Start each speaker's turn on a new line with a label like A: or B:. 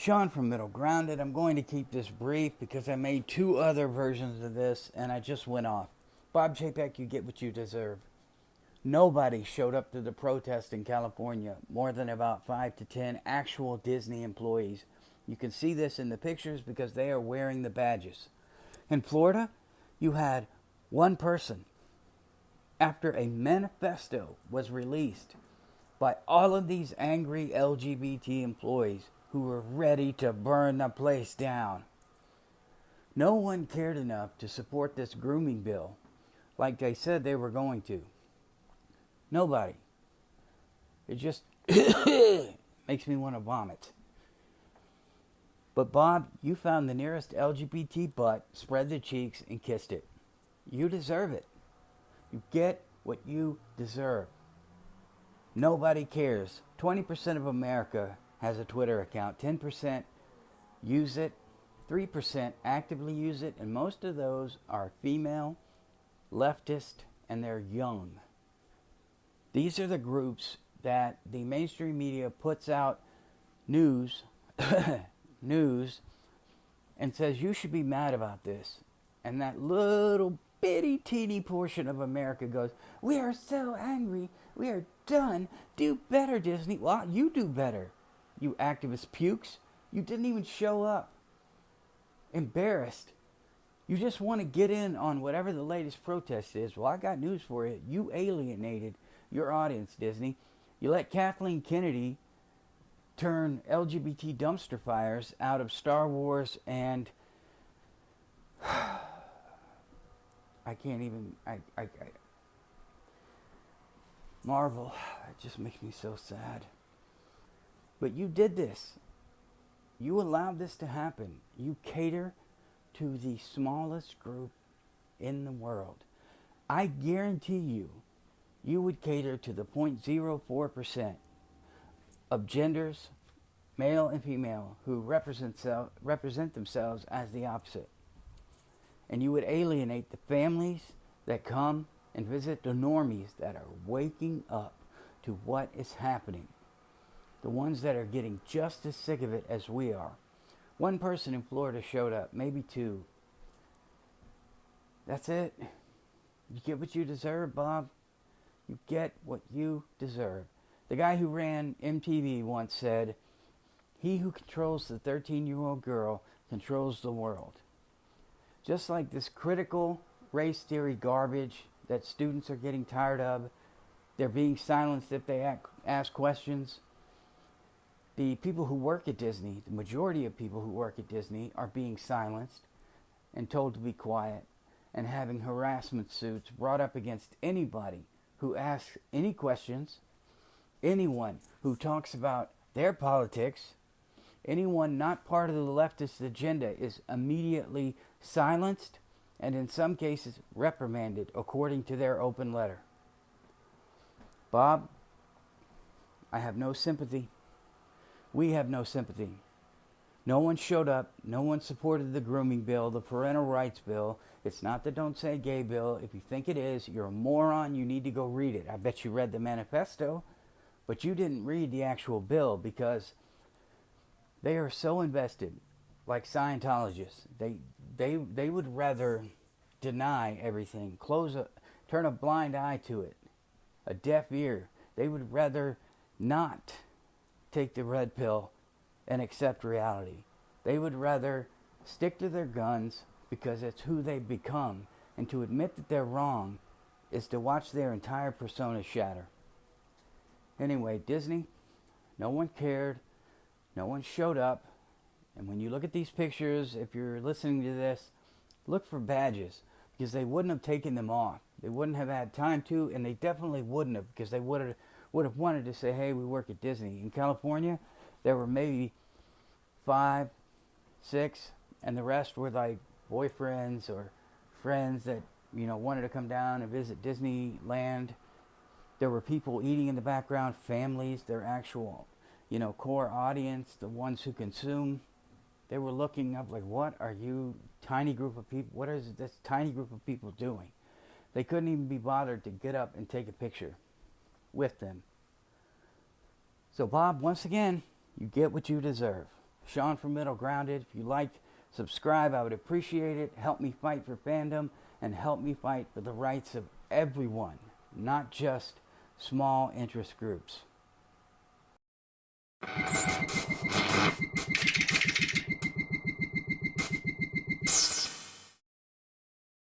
A: Sean from Middle Grounded. I'm going to keep this brief because I made 2 other versions of this and I just went off. Bob Chapek, you get what you deserve. Nobody showed up to the protest in California, more than about 5 to 10 actual Disney employees. You can see this in the pictures because they are wearing the badges. In Florida, you had one person after a manifesto was released by all of these angry LGBT employees who were ready to burn the place down. No one cared enough to support this grooming bill like they said they were going to. Nobody. It just makes me want to vomit. But Bob, you found the nearest LGBT butt, spread the cheeks, and kissed it. You deserve it. You get what you deserve. Nobody cares. 20% of America has a Twitter account. 10% use it. 3% actively use it. And most of those are female, leftist, and they're young. These are the groups that the mainstream media puts out news and says you should be mad about this. And that little bitty teeny portion of America goes, we are so angry, we are done, do better, Disney. Well, you do better, you activist pukes. You didn't even show up. Embarrassed. You just want to get in on whatever the latest protest is. Well, I got news for you. You alienated your audience, Disney. You let Kathleen Kennedy turn LGBT dumpster fires out of Star Wars and I can't even Marvel. It just makes me so sad. But you did this. You allowed this to happen. You cater to the smallest group in the world. I guarantee you, you would cater to the 0.04% of genders, male and female, who represent themselves as the opposite. And you would alienate the families that come and visit the normies that are waking up to what is happening. The ones that are getting just as sick of it as we are. One person in Florida showed up, maybe 2. That's it. You get what you deserve, Bob. You get what you deserve. The guy who ran MTV once said, he who controls the 13-year-old girl controls the world. Just like this critical race theory garbage that students are getting tired of, they're being silenced if they ask questions. The people who work at Disney, the majority of people who work at Disney, are being silenced and told to be quiet and having harassment suits brought up against anybody who asks any questions, anyone who talks about their politics, anyone not part of the leftist agenda is immediately silenced and in some cases reprimanded according to their open letter. Bob, I have no sympathy. We have no sympathy. No one showed up. No one supported the grooming bill, the parental rights bill. It's not the don't say gay bill. If you think it is, you're a moron. You need to go read it. I bet you read the manifesto, but you didn't read the actual bill because they are so invested, like Scientologists. They would rather deny everything, turn a blind eye to it, a deaf ear. They would rather not take the red pill and accept reality. They would rather stick to their guns because it's who they've become, and to admit that they're wrong is to watch their entire persona shatter. Anyway, Disney, no one cared, no one showed up, and when you look at these pictures, if you're listening to this, look for badges, because they wouldn't have taken them off. They wouldn't have had time to, and they definitely wouldn't have, because they would have wanted to say, hey, we work at Disney. In California, there were maybe 5, 6, and the rest were like boyfriends or friends that, wanted to come down and visit Disneyland. There were people eating in the background, families, their actual, core audience, the ones who consume. They were looking up like, what are you, tiny group of people, what is this tiny group of people doing? They couldn't even be bothered to get up and take a picture with them. So Bob, once again, you get what you deserve. Sean from Middle Grounded. If you like, subscribe. I would appreciate it. Help me fight for fandom and help me fight for the rights of everyone, not just small interest groups.